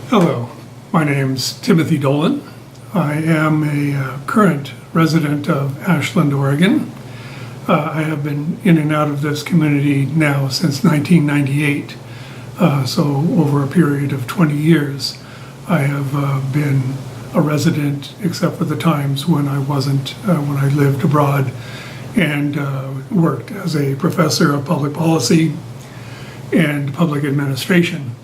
Hello, my name's Timothy Dolan. I am a current resident of Ashland, Oregon. I have been in and out of this community now since 1998, so over a period of 20 years. I have been a resident except for the times when I wasn't, when I lived abroad and worked as a professor of public policy and public administration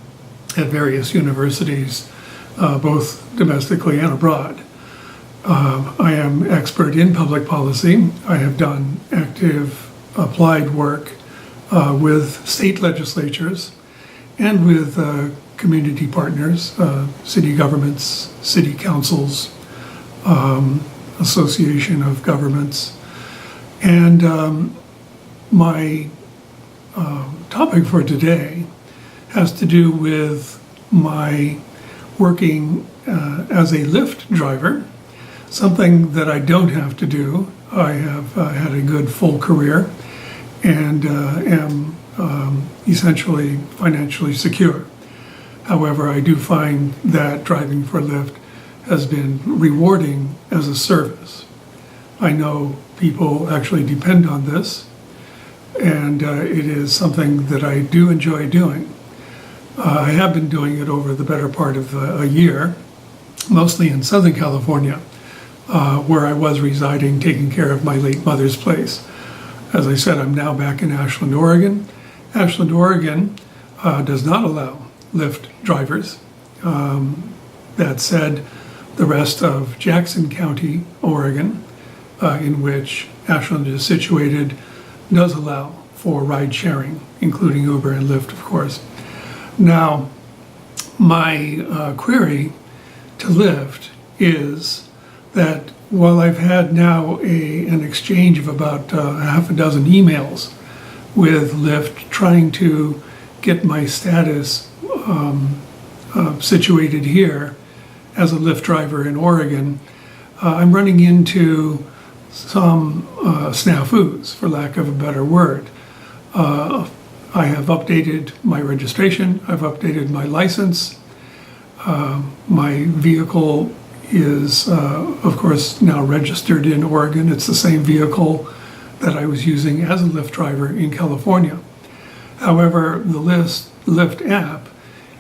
at various universities, both domestically and abroad. I am expert in public policy. I have done active applied work with state legislatures and with community partners, city governments, city councils, association of governments. And my topic for today has to do with my working as a Lyft driver, something that I don't have to do. I have had a good full career and am essentially financially secure. However, I do find that driving for Lyft has been rewarding as a service. I know people actually depend on this, and it is something that I do enjoy doing. I have been doing it over the better part of a year, mostly in Southern California, where I was residing, taking care of my late mother's place. As I said, I'm now back in Ashland, Oregon. Ashland, Oregon does not allow Lyft drivers. That said, the rest of Jackson County, Oregon, in which Ashland is situated, does allow for ride sharing, including Uber and Lyft, of course. Now, my query to Lyft is that while I've had now an exchange of about half a dozen emails with Lyft trying to get my status situated here as a Lyft driver in Oregon, I'm running into some snafus, for lack of a better word. I have updated my registration, I've updated my license. My vehicle is, of course, now registered in Oregon. It's the same vehicle that I was using as a Lyft driver in California. However, the Lyft app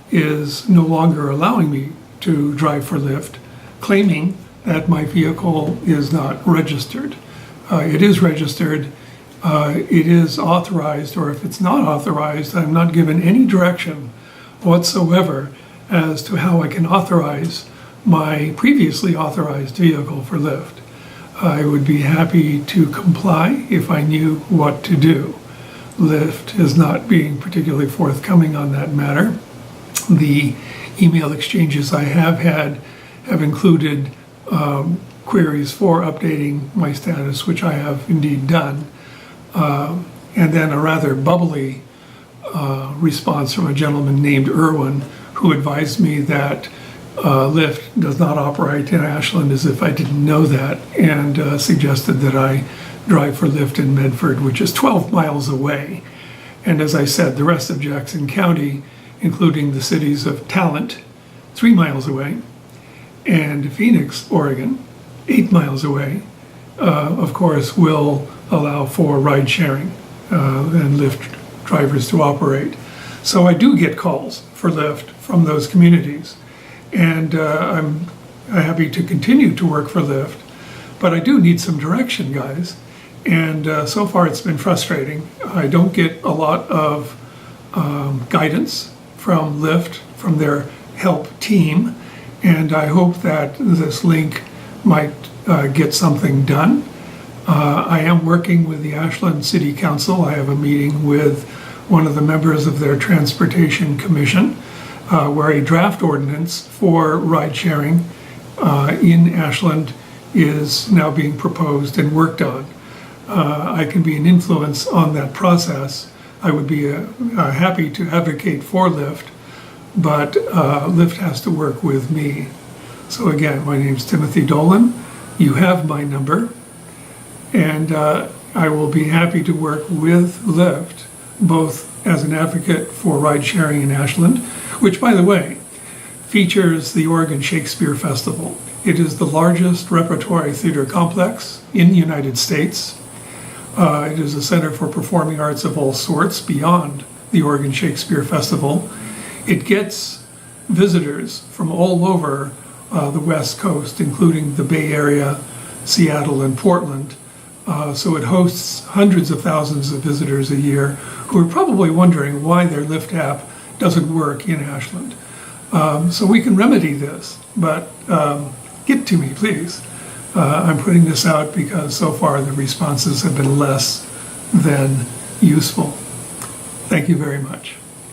is no longer allowing me to drive for Lyft, claiming that my vehicle is not registered. It is registered. It is authorized, or if it's not authorized, I'm not given any direction whatsoever as to how I can authorize my previously authorized vehicle for Lyft. I would be happy to comply if I knew what to do. Lyft is not being particularly forthcoming on that matter. The email exchanges I have had have included queries for updating my status, which I have indeed done. And then a rather bubbly response from a gentleman named Irwin, who advised me that Lyft does not operate in Ashland, as if I didn't know that, and suggested that I drive for Lyft in Medford, which is 12 miles away. And as I said, the rest of Jackson County, including the cities of Talent, 3 miles away, and Phoenix, Oregon, 8 miles away, of course, will allow for ride sharing and Lyft drivers to operate. So I do get calls for Lyft from those communities, and I'm happy to continue to work for Lyft, but I do need some direction, guys. And so far it's been frustrating. I don't get a lot of guidance from Lyft, from their help team, and I hope that this link might get something done. I am working with the Ashland City Council. I have a meeting with one of the members of their Transportation Commission, where a draft ordinance for ride sharing in Ashland is now being proposed and worked on. I can be an influence on that process. I would be happy to advocate for Lyft, but Lyft has to work with me. So again, my name's Timothy Dolan. You have my number, and I will be happy to work with Lyft, both as an advocate for ride sharing in Ashland, which, by the way, features the Oregon Shakespeare Festival. It is the largest repertory theater complex in the United States. It is a center for performing arts of all sorts beyond the Oregon Shakespeare Festival. It gets visitors from all over the West Coast, including the Bay Area, Seattle, and Portland. So it hosts hundreds of thousands of visitors a year who are probably wondering why their Lyft app doesn't work in Ashland. So we can remedy this, but get to me, please. I'm putting this out because so far the responses have been less than useful. Thank you very much.